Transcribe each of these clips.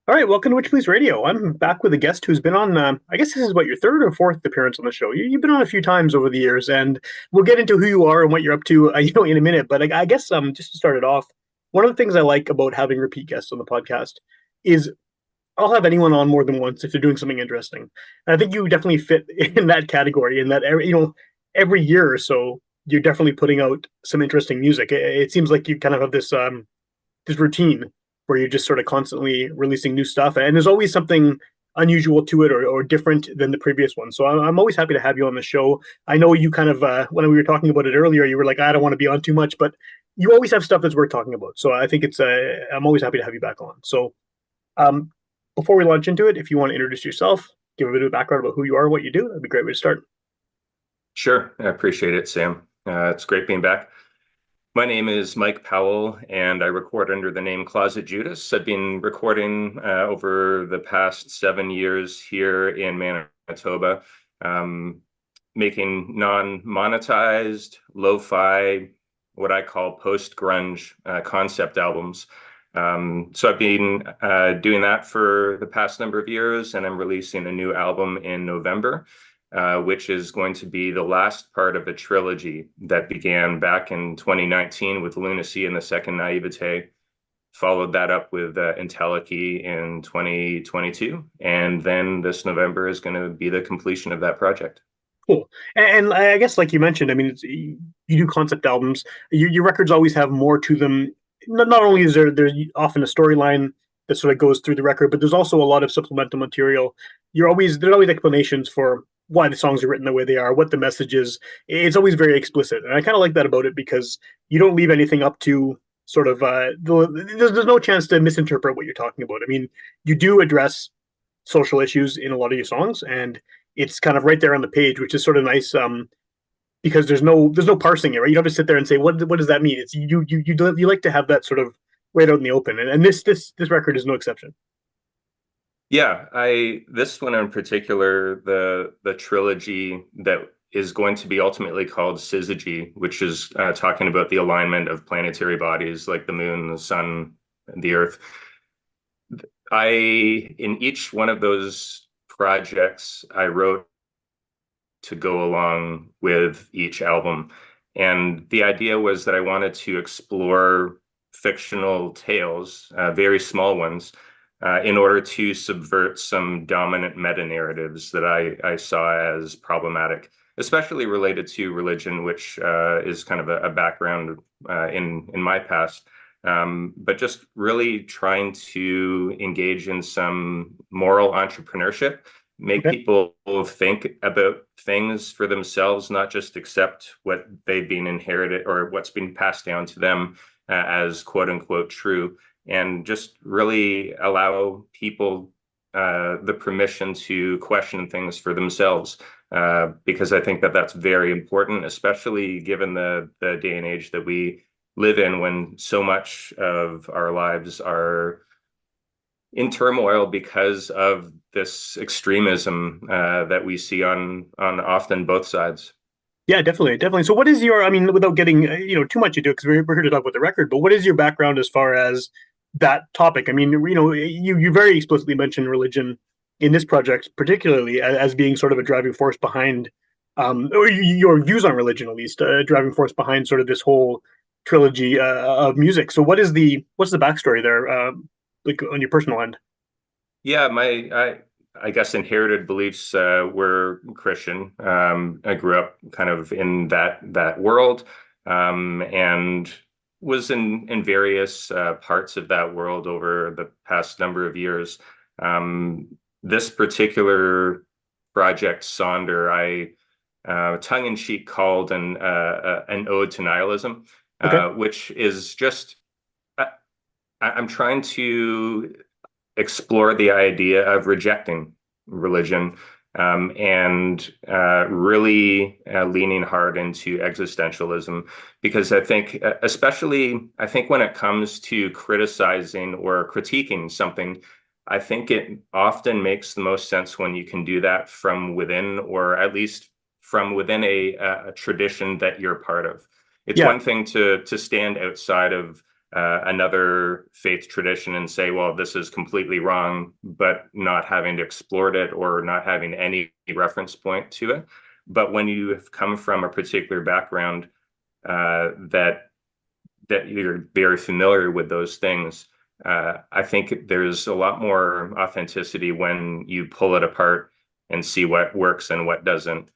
All right, welcome to Witchpolice Radio. I'm back with a guest who's been on, I guess this is what, your third or fourth appearance on the show. You've been on a few times over the years, and we'll get into who you are and what you're up to, in a minute. But I guess just to start it off, one of the things I like about having repeat guests on the podcast is I'll have anyone on more than once if they're doing something interesting. And I think you definitely fit in that category, in that every year or so you're definitely putting out some interesting music. It seems like you kind of have this routine where you're just sort of constantly releasing new stuff, and there's always something unusual to it or different than the previous one. So I'm always happy to have you on the show. I know you kind of when we were talking about it earlier, you were like, I don't want to be on too much, but you always have stuff that's worth talking about. So I think I'm always happy to have you back on. So um, before we launch into it, if you want to introduce yourself, give a bit of background about who you are, what you do, that'd be a great way to start. Sure. I appreciate it, Sam. It's great being back. My name is Mike Powell, and I record under the name Closetjudas. I've been recording over the past 7 years here in Manitoba, making non-monetized, lo-fi, what I call post-grunge concept albums. So I've been doing that for the past number of years, and I'm releasing a new album in November. Which is going to be the last part of a trilogy that began back in 2019 with Lunacy and the Second Naivete, followed that up with Entelechy in 2022, and then this November is going to be the completion of that project. Cool. And I guess, like you mentioned, I mean, you do concept albums. Your records always have more to them. Not only is there's often a storyline that sort of goes through the record, but there's also a lot of supplemental material. There's always explanations for why the songs are written the way they are, what the message is. It's always very explicit, and I kind of like that about it because you don't leave anything up to sort of there's no chance to misinterpret what you're talking about. I mean, you do address social issues in a lot of your songs, and it's kind of right there on the page, which is sort of nice. Because there's no parsing it, right? You don't have to sit there and say what does that mean. It's you like to have that sort of right out in the open, and this record is no exception. Yeah, this one in particular, the trilogy that is going to be ultimately called Syzygy, which is talking about the alignment of planetary bodies like the moon, the sun, and the earth. In each one of those projects, I wrote to go along with each album. And the idea was that I wanted to explore fictional tales, very small ones, in order to subvert some dominant meta-narratives that I saw as problematic, especially related to religion, which is kind of a background in my past. But just really trying to engage in some moral entrepreneurship, make Okay. people think about things for themselves, not just accept what they've been inherited or what's been passed down to them as quote unquote true, and just really allow people the permission to question things for themselves. Because I think that that's very important, especially given the day and age that we live in, when so much of our lives are in turmoil because of this extremism that we see on often both sides. Yeah, definitely, definitely. So, what is your? I mean, without getting too much into it, because we're here to talk about the record. But what is your background as far as that topic? I mean, you very explicitly mentioned religion in this project, particularly as being sort of a driving force behind, or your views on religion, at least, a driving force behind sort of this whole trilogy of music. So, what's the backstory there, like on your personal end? Yeah, I guess inherited beliefs were Christian. I grew up kind of in that world, and was in various parts of that world over the past number of years. This particular project, Sonder, I tongue-in-cheek called an ode to nihilism, Okay. which is just I'm trying to explore the idea of rejecting religion, and really leaning hard into existentialism, because I think, especially, I think when it comes to criticizing or critiquing something, I think it often makes the most sense when you can do that from within, or at least from within a tradition that you're part of. It's Yeah. one thing to stand outside of another faith tradition and say, well, this is completely wrong, but not having to explore it or not having any reference point to it. But when you have come from a particular background that you're very familiar with those things, I think there's a lot more authenticity when you pull it apart and see what works and what doesn't,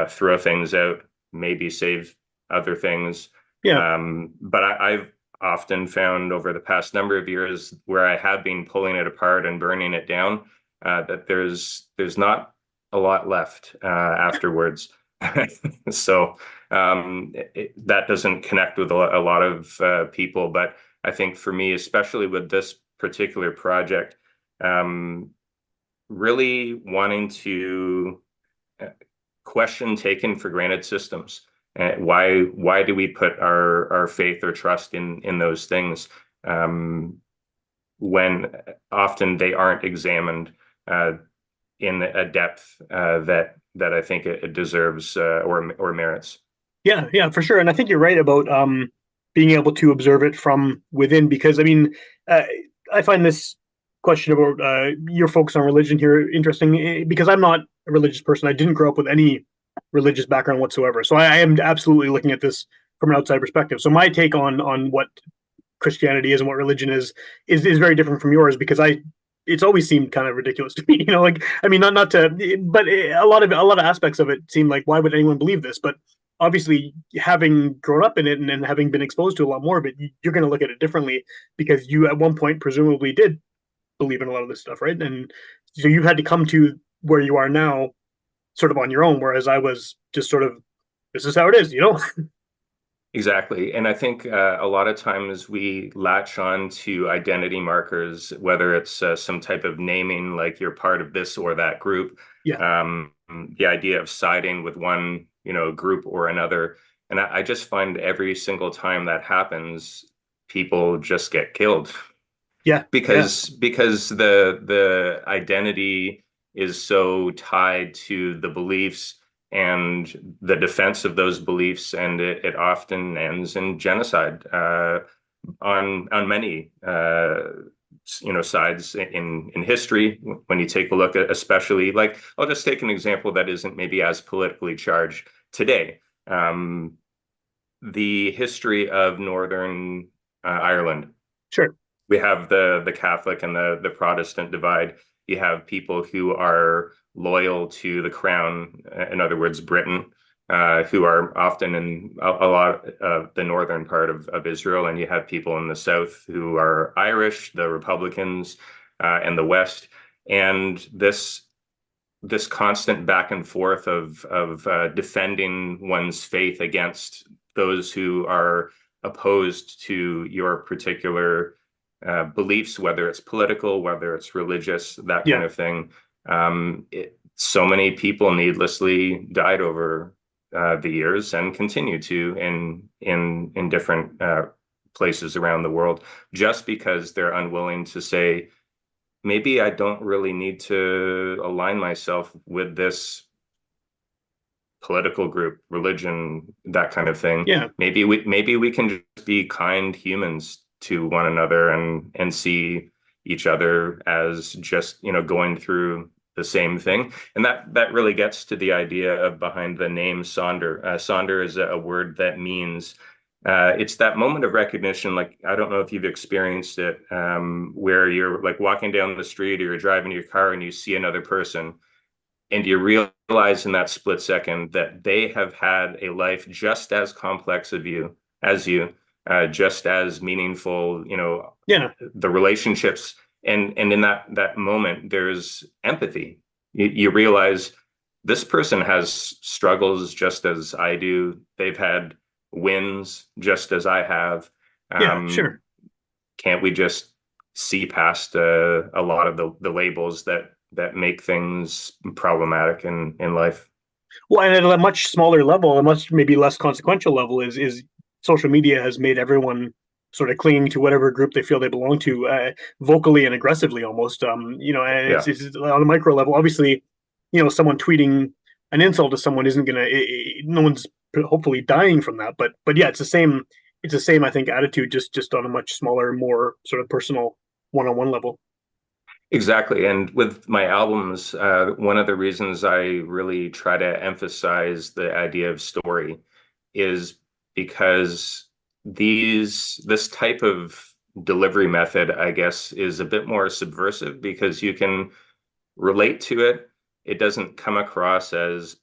throw things out, maybe save other things. Yeah. But I've often found over the past number of years where I have been pulling it apart and burning it down, that there's not a lot left afterwards. So that doesn't connect with a lot of people. But I think for me, especially with this particular project, really wanting to question taken for granted systems. Why do we put our faith or trust in those things when often they aren't examined in a depth that I think it deserves or merits. Yeah, for sure. And I think you're right about being able to observe it from within, because I mean, uh, I find this question about your focus on religion here interesting, because I'm not a religious person. I didn't grow up with any religious background whatsoever. So I am absolutely looking at this from an outside perspective. So my take on what Christianity is and what religion is very different from yours, because I it's always seemed kind of ridiculous to me. Like, I mean, not to, but a lot of aspects of it seem like, why would anyone believe this? But obviously, having grown up in it and having been exposed to a lot more of it, you're going to look at it differently, because you at one point presumably did believe in a lot of this stuff, right? And so you've had to come to where you are now sort of on your own, whereas I was just sort of, this is how it is. Exactly. And I think a lot of times we latch on to identity markers, whether it's some type of naming, like you're part of this or that group, Yeah, the idea of siding with one, group or another. And I just find every single time that happens, people just get killed yeah, yeah, because the identity is so tied to the beliefs and the defense of those beliefs, and it often ends in genocide on many sides in history. When you take a look at, especially, like, I'll just take an example that isn't maybe as politically charged today. The history of Northern Ireland. sure, We have the Catholic and the Protestant divide. You have people who are loyal to the crown, in other words, Britain, who are often in a lot of the northern part of Israel, and you have people in the south who are Irish, the Republicans, and the West, and this constant back and forth of defending one's faith against those who are opposed to your particular beliefs, whether it's political, whether it's religious, that kind yeah. of thing. So many people needlessly died over the years and continue to in different places around the world, just because they're unwilling to say, maybe I don't really need to align myself with this political group, religion, that kind of thing. Yeah, Maybe we can just be kind humans to one another and see each other as just, going through the same thing. And that really gets to the idea of behind the name Sonder. Sonder is a word that means it's that moment of recognition. Like, I don't know if you've experienced it, where you're like walking down the street or you're driving your car and you see another person, and you realize in that split second that they have had a life just as complex as you, just as meaningful, yeah, the relationships. And in that moment, there's empathy. You realize this person has struggles just as I do. They've had wins just as I have. yeah, Um, sure. can't we just see past a lot of the labels that make things problematic in life? Well, and at a much smaller level, a much maybe less consequential level, is social media has made everyone sort of clinging to whatever group they feel they belong to, vocally and aggressively almost. And Yeah. it's on a micro level. Obviously, someone tweeting an insult to someone isn't gonna. No one's hopefully dying from that, but yeah, it's the same. it's the same, I think, attitude, just on a much smaller, more sort of personal, one-on-one level. Exactly. And with my albums, one of the reasons I really try to emphasize the idea of story is because this type of delivery method, I guess, is a bit more subversive because you can relate to it. It doesn't come across as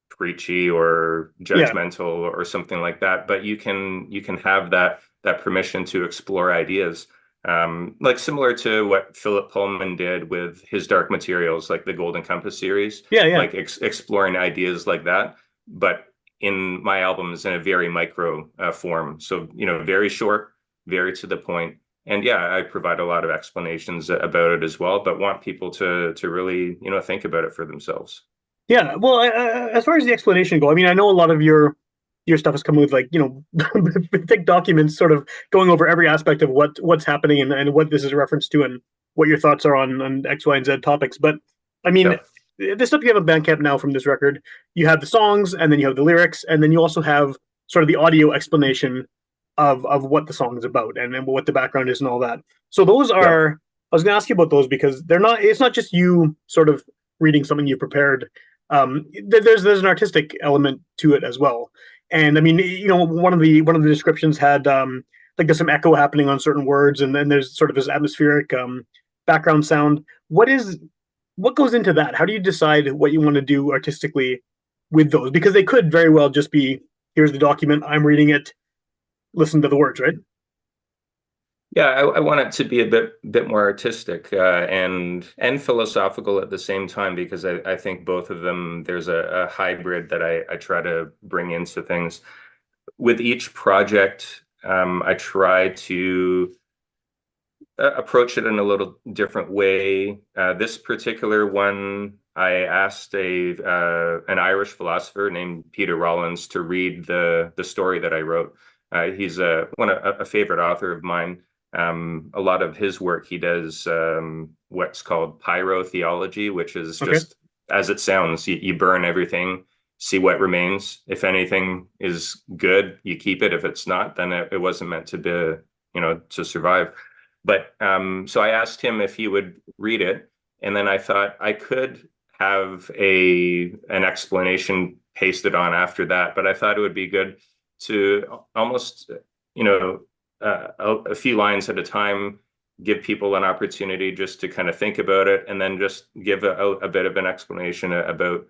preachy or Yeah, judgmental or something like that, but you can have that permission to explore ideas. Like similar to what Philip Pullman did with his Dark Materials, like the Golden Compass series, yeah, yeah. like exploring ideas like that, but in my albums in a very micro form. So, very short, very to the point. And yeah, I provide a lot of explanations about it as well, but want people to really, think about it for themselves. Yeah, well, as far as the explanation go, I mean, I know a lot of your stuff is coming with like thick documents, sort of going over every aspect of what's happening and what this is a reference to and what your thoughts are on X, Y, and Z topics. But I mean, Yeah. the stuff you have on Bandcamp now from this record, you have the songs, and then you have the lyrics, and then you also have sort of the audio explanation of what the song is about and what the background is and all that. So those Yeah. are. I was going to ask you about those because they're not. It's not just you sort of reading something you prepared. There's an artistic element to it as well. And I mean, one of the descriptions had like there's some echo happening on certain words, and then there's sort of this atmospheric background sound. What goes into that? How do you decide what you want to do artistically with those? Because they could very well just be here's the document, I'm reading it, listen to the words, right? Yeah, I want it to be a bit more artistic and philosophical at the same time because I think both of them there's a hybrid that I try to bring into things. With each project, I try to approach it in a little different way. This particular one, I asked a an Irish philosopher named Peter Rollins to read the story that I wrote. He's a favorite author of mine. A lot of his work, he does what's called pyrotheology, which is Okay. just as it sounds. You burn everything, see what remains. If anything is good, you keep it. If it's not, then it wasn't meant to be, to survive. But so I asked him if he would read it, and then I thought I could have an explanation pasted on after that. But I thought it would be good to almost, you know, a few lines at a time, give people an opportunity just to kind of think about it, and then just give a bit of an explanation about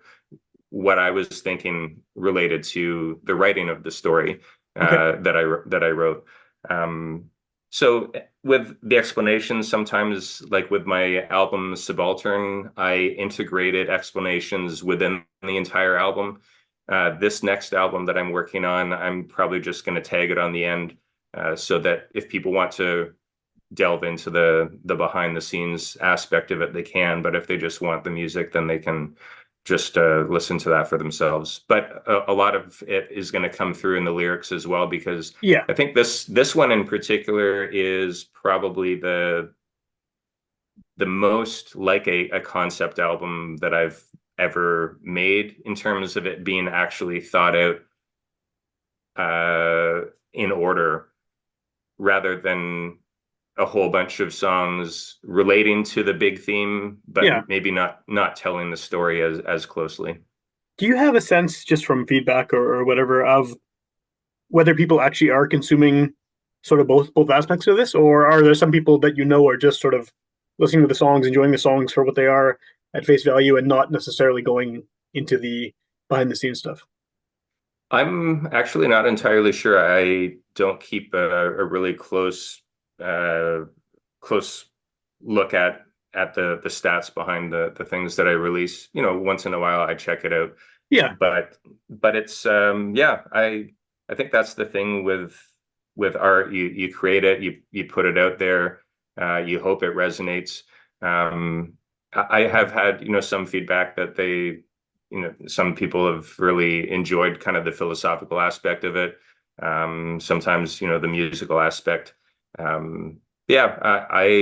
what I was thinking related to the writing of the story Okay. that I wrote. Um, so with the explanations, sometimes like with my album Subaltern, I integrated explanations within the entire album. This next album that I'm working on, I'm probably just going to tag it on the end, so that if people want to delve into the behind the scenes aspect of it, they can. But if they just want the music, then they can just listen to that for themselves. But a lot of it is going to come through in the lyrics as well, because Yeah. I think this one in particular is probably the most like a concept album that I've ever made in terms of it being actually thought out in order rather than a whole bunch of songs relating to the big theme, but Yeah. maybe not telling the story as closely. Do you have a sense, just from feedback or whatever, of whether people actually are consuming sort of both aspects of this, or are there some people that are just sort of listening to the songs, enjoying the songs for what they are at face value, and not necessarily going into the behind the scenes stuff? I'm actually not entirely sure. I don't keep a really uh, close look at the stats behind the things that I release. Once in a while I check it out, Yeah, but it's yeah, I think that's the thing with art. You create it, you put it out there, you hope it resonates. I have had some feedback that some people have really enjoyed kind of the philosophical aspect of it. Sometimes the musical aspect. Yeah,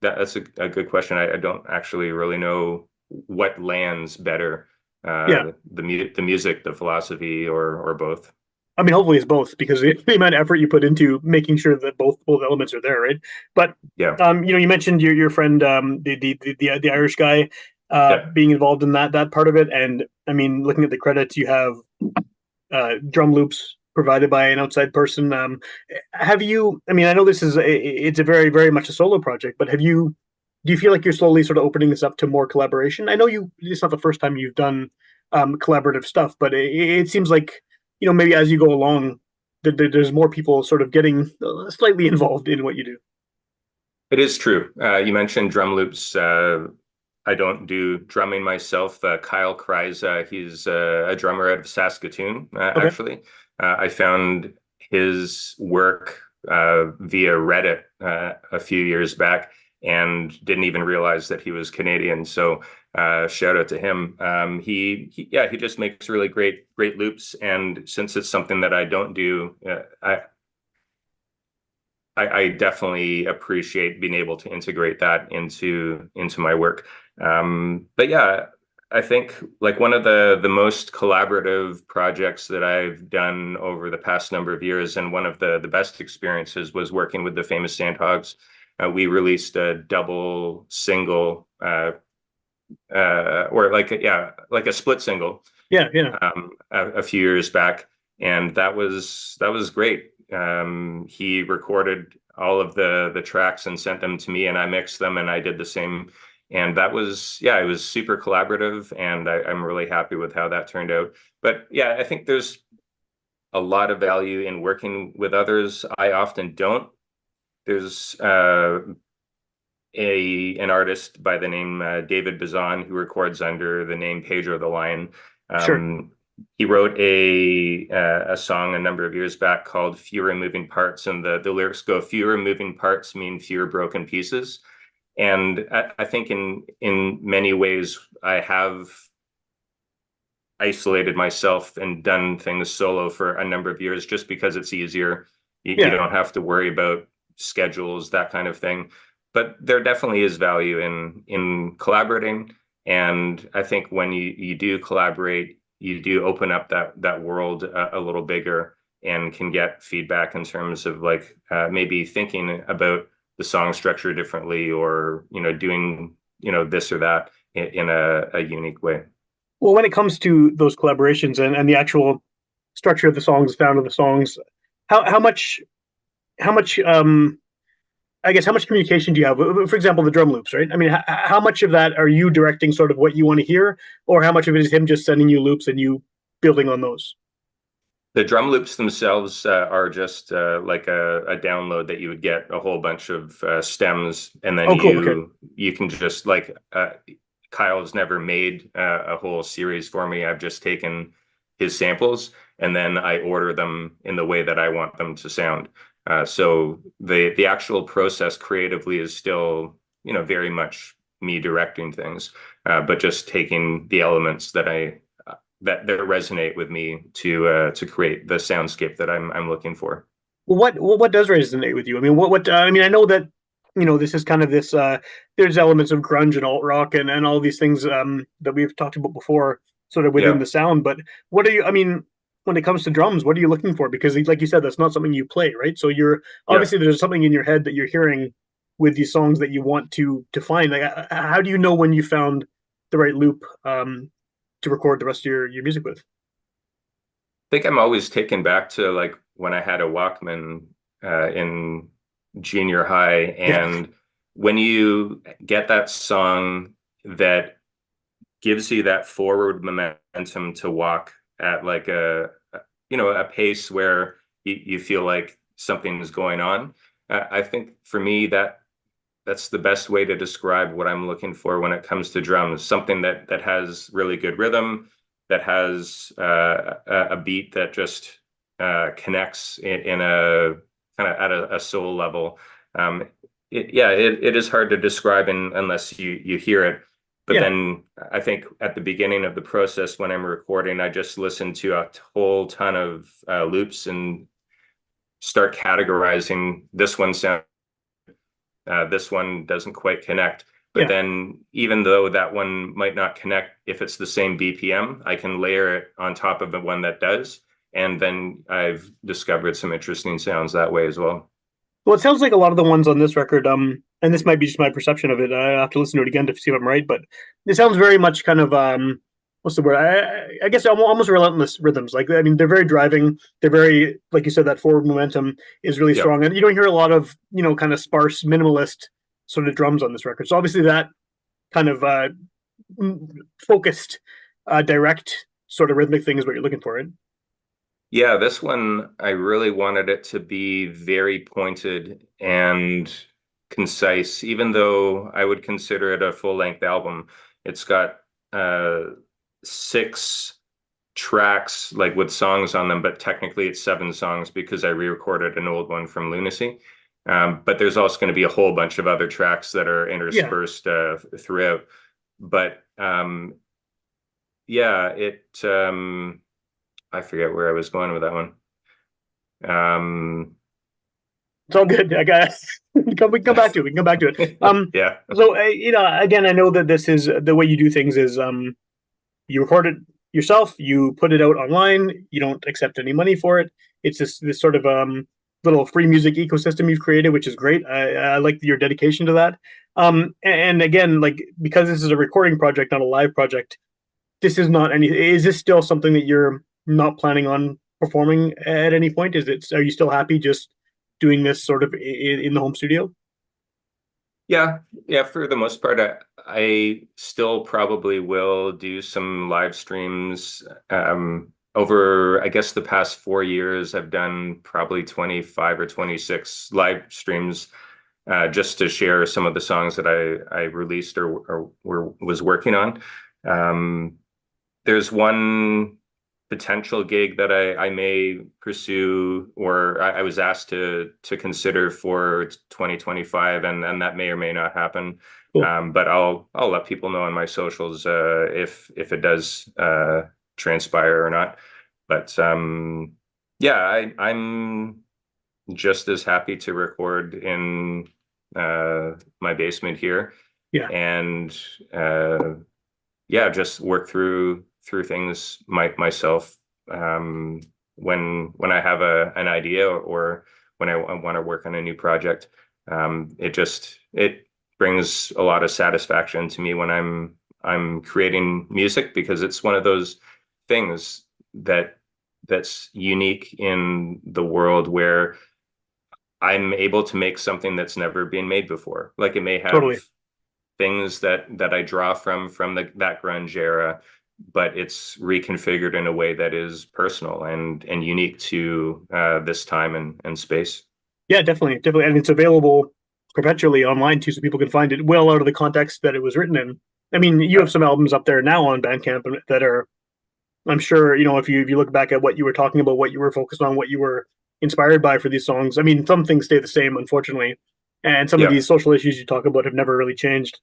that's a good question. I don't actually really know what lands better, yeah. the music, the philosophy, or both. I mean, hopefully it's both because the amount of effort you put into making sure that both elements are there, right? But Yeah. you mentioned your friend, the Irish guy, Yeah. being involved in that part of it, and I mean, looking at the credits, you have drum loops provided by an outside person. Have you? I mean, I know it's a very much a solo project, but have you? Do you feel like you're slowly sort of opening this up to more collaboration? I know it's not the first time you've done collaborative stuff, but it seems like maybe as you go along, there's more people sort of getting slightly involved in what you do. It is true. You mentioned drum loops. I don't do drumming myself. Kyle Kreis, he's a drummer out of Saskatoon, Okay. actually. I found his work via Reddit a few years back and didn't even realize that he was Canadian. So shout out to him. Yeah, he just makes really great loops. And since it's something that I don't do, I definitely appreciate being able to integrate that into my work. But yeah, I think like one of the most collaborative projects that I've done over the past number of years, and one of the best experiences was working with the famous Sandhogs. We released a double single, or like a split single, Yeah, yeah. a few years back, and that was great. He recorded all of the tracks and sent them to me, and I mixed them, and I did the same. And that was, yeah, it was super collaborative, and I'm really happy with how that turned out. But yeah, I think there's a lot of value in working with others. I often don't. There's an artist by the name David Bazan who records under the name Pedro the Lion. Sure. Um, he wrote a song a number of years back called "Fewer Moving Parts," and the lyrics go, "Fewer moving parts mean fewer broken pieces." And I think in many ways I have isolated myself and done things solo for a number of years just because it's easier. You Yeah. don't have to worry about schedules, that kind of thing. But there definitely is value in collaborating. And I think when you do collaborate, you do open up that world a little bigger and can get feedback in terms of like maybe thinking about the song structure differently, or doing this or that in a unique way. Well, when it comes to those collaborations and the actual structure of the songs, the sound of the songs, how much I guess how much communication do you have? For example, the drum loops, right? I mean, how much of that are you directing sort of what you want to hear, or how much of it is him just sending you loops and you building on those? The drum loops themselves are just like a download that you would get a whole bunch of stems, and then Oh, cool. Okay. you can just like Kyle's never made a whole series for me. I've just taken his samples and then I order them in the way that I want them to sound. So the actual process creatively is still very much me directing things, but just taking the elements that resonate with me to create the soundscape that I'm looking for. Well, what does resonate with you? I mean, what I mean, I know that this is kind of this. There's elements of grunge and alt rock and all these things that we've talked about before, sort of within Yeah, the sound. But what are you? I mean, when it comes to drums, what are you looking for? Because, like you said, that's not something you play, right? So you're yeah. obviously there's something in your head that you're hearing with these songs that you want to find. Like, how do you know when you found the right loop to record the rest of your music with? Think I'm always taken back to like when I had a Walkman in junior high, Yeah, and when you get that song that gives you that forward momentum to walk at like a pace where you feel like something is going on. I think for me that's the best way to describe what I'm looking for when it comes to drums. Something that has really good rhythm, that has a beat that just connects in a kind of at a soul level. Um, it is hard to describe unless you hear it. But yeah, then I think at the beginning of the process when I'm recording, I just listen to a whole ton of loops and start categorizing. This one doesn't quite connect. But yeah. then, even though that one might not connect, if it's the same BPM, I can layer it on top of the one that does. And then I've discovered some interesting sounds that way as well. Well, it sounds like a lot of the ones on this record, and this might be just my perception of it. I have to listen to it again to see if I'm right, but it sounds very much kind of what's the word? I guess almost relentless rhythms. Like, I mean, they're very driving. They're very, like you said, that forward momentum is really Yep. strong, and you don't hear a lot of kind of sparse minimalist sort of drums on this record. So obviously that kind of focused, direct sort of rhythmic thing is what you're looking for, right? Yeah, this one, I really wanted it to be very pointed and concise, even though I would consider it a full-length album. It's got uh, 6 tracks, like with songs on them, but technically it's 7 songs because I re-recorded an old one from Lunacy. But there's also going to be a whole bunch of other tracks that are Yeah, interspersed throughout. But yeah, I forget where I was going with that one. Um, it's all good. I got we can come back to it. We can come back to it. yeah, So again, I know that this is the way you do things is you record it yourself, you put it out online, you don't accept any money for it. It's this sort of little free music ecosystem you've created, which is great. I like your dedication to that. And again, like because this is a recording project, not a live project, this is not any. Is this still something that you're not planning on performing at any point? Is it? Are you still happy just doing this sort of in the home studio? yeah, yeah. For the most part, I still probably will do some live streams. Over, I guess, the past 4 years, I've done probably 25 or 26 live streams just to share some of the songs that I released or was working on. Um, there's one potential gig that I may pursue or I was asked to consider for 2025 and that may or may not happen. Cool. But I'll let people know on my socials if it does transpire or not. But yeah, I'm just as happy to record in my basement here Yeah. and yeah, just work through things myself when I have an idea or when I want to work on a new project. It brings a lot of satisfaction to me when I'm creating music because it's one of those things that's unique in the world where I'm able to make something that's never been made before. Like it may have Totally. things that I draw from that grunge era, but it's reconfigured in a way that is personal and unique to this time and space. Yeah, definitely, definitely, and it's available perpetually online too, so people can find it well out of the context that it was written in. I mean, you have Yep. some albums up there now on Bandcamp that are, I'm sure, if you look back at what you were talking about, what you were focused on, what you were inspired by for these songs. I mean, some things stay the same, unfortunately, and some of Yep. these social issues you talk about have never really changed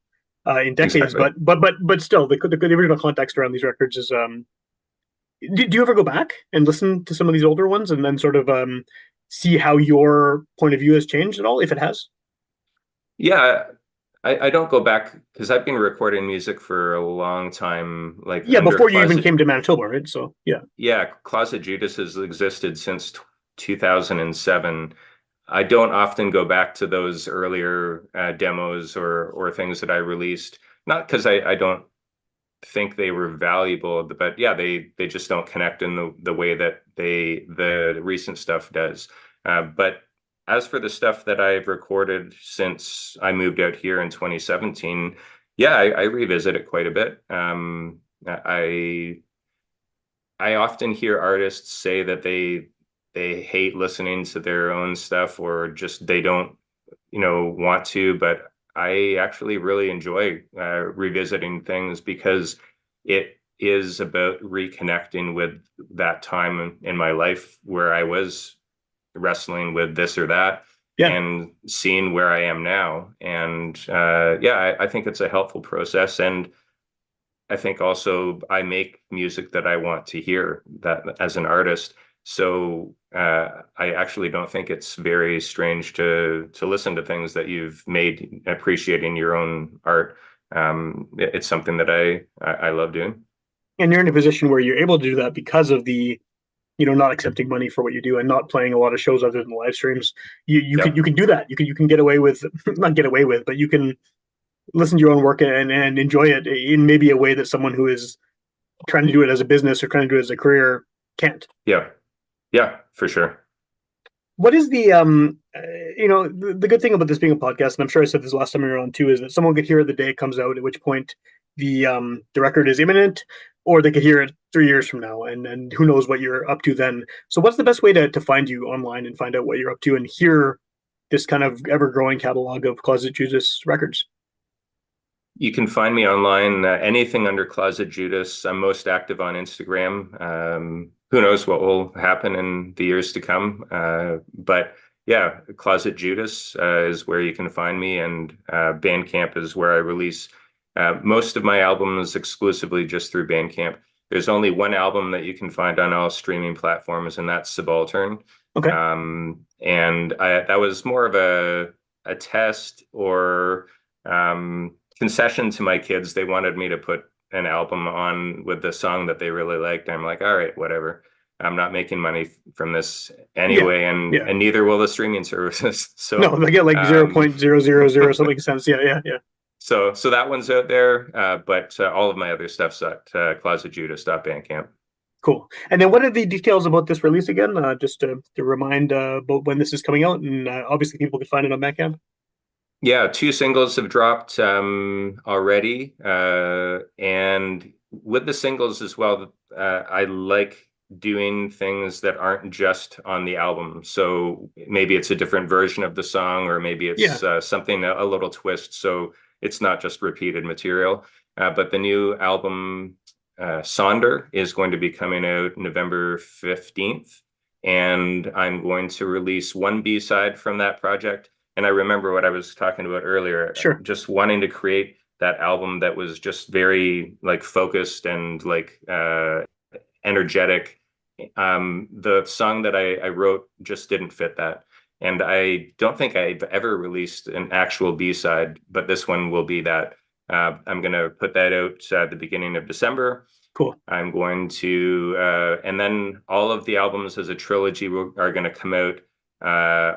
in decades. Exactly. But still, the original context around these records is. Do you ever go back and listen to some of these older ones and then sort of see how your point of view has changed at all, if it has? Yeah, I don't go back because I've been recording music for a long time, like Yeah, under before you even Closet. came to Manitoba, right? So yeah, Yeah, Closetjudas has existed since 2007. I don't often go back to those earlier demos or things that I released, not because I don't think they were valuable, but yeah, they just don't connect in the way that the recent stuff does. But as for the stuff that I've recorded since I moved out here in 2017, yeah, I revisit it quite a bit. I often hear artists say that they hate listening to their own stuff or just they don't, want to, but I actually really enjoy revisiting things because it is about reconnecting with that time in my life where I was wrestling with this or that yeah, and seeing where I am now. And yeah, I think it's a helpful process. And I think also I make music that I want to hear that as an artist. So I actually don't think it's very strange to listen to things that you've made appreciating your own art. It's something that I love doing. and you're in a position where you're able to do that because of the not accepting money for what you do and not playing a lot of shows other than live streams. You Yep. can do that. You can get away with not get away with, but you can listen to your own work and enjoy it in maybe a way that someone who is trying to do it as a business or trying to do it as a career can't. Yeah. Yeah, for sure. What is the good thing about this being a podcast, and I'm sure I said this last time we were on too, is that someone could hear it the day it comes out, at which point the record is imminent, or they could hear it 3 years from now, and who knows what you're up to then. So, what's the best way to find you online and find out what you're up to and hear this kind of ever growing catalog of Closetjudas records? You can find me online, anything under Closetjudas. I'm most active on Instagram. Who knows what will happen in the years to come? But yeah, Closetjudas is where you can find me, and Bandcamp is where I release most of my albums exclusively just through Bandcamp. There's only one album that you can find on all streaming platforms, and that's Subaltern. Okay. And that was more of a test or concession to my kids. They wanted me to put an album on with the song that they really liked. I'm like, all right, whatever. I'm not making money from this Yeah. anyway, and Yeah. and neither will the streaming services. No, So they get like zero um, point zero zero zero something cents. Yeah. Yeah. Yeah. so that one's out there, but all of my other stuff's at closetjudas.bandcamp. Cool. And then what are the details about this release again? Just to remind about when this is coming out, and obviously people can find it on Bandcamp. Yeah, two singles have dropped already, and with the singles as well, I like doing things that aren't just on the album. So maybe it's a different version of the song, or maybe Yeah. it's something a little twist. So it's not just repeated material. But the new album, Sonder, is going to be coming out November 15th, and I'm going to release one B-side from that project. And I remember what I was talking about earlier, Sure. just wanting to create that album that was just very like focused and like energetic. The song that I wrote just didn't fit that. And I don't think I've ever released an actual B-side, but this one will be that. I'm going to put that out at the beginning of December. Cool. I'm going to, and then all of the albums as a trilogy are going to come out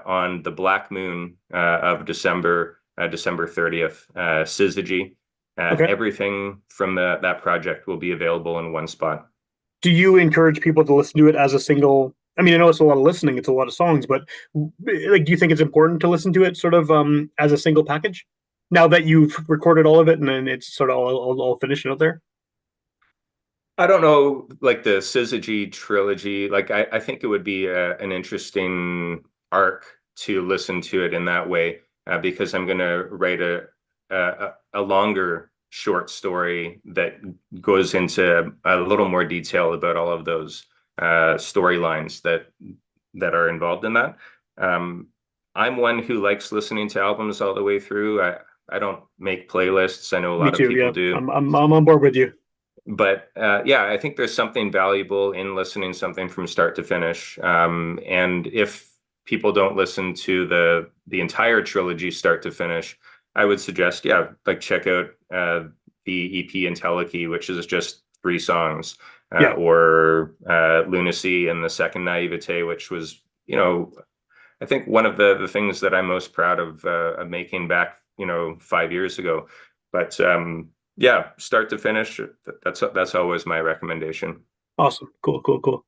on the Black Moon of December, December 30th, Syzygy. Okay. Everything from that project will be available in one spot. Do you encourage people to listen to it as a single? I mean, I know it's a lot of listening, it's a lot of songs, but like, do you think it's important to listen to it sort of as a single package? Now that you've recorded all of it and then it's sort of all finished out there. I don't know, like the Syzygy trilogy, like I think it would be an interesting arc to listen to it in that way, because I'm going to write a longer short story that goes into a little more detail about all of those storylines that are involved in that. Um, I'm one who likes listening to albums all the way through. I don't make playlists. I know a Me lot of too. people Yeah, do. I'm on board with you. But yeah, I think there's something valuable in listening something from start to finish. And if people don't listen to the entire trilogy start to finish, I would suggest, yeah, like check out the EP Entelechy, which is just 3 songs, Yeah. or Lunacy and the Second Naivete, which was, I think one of the things that I'm most proud of making back, 5 years ago. But yeah, start to finish, that's always my recommendation. Awesome. Cool. Cool. Cool.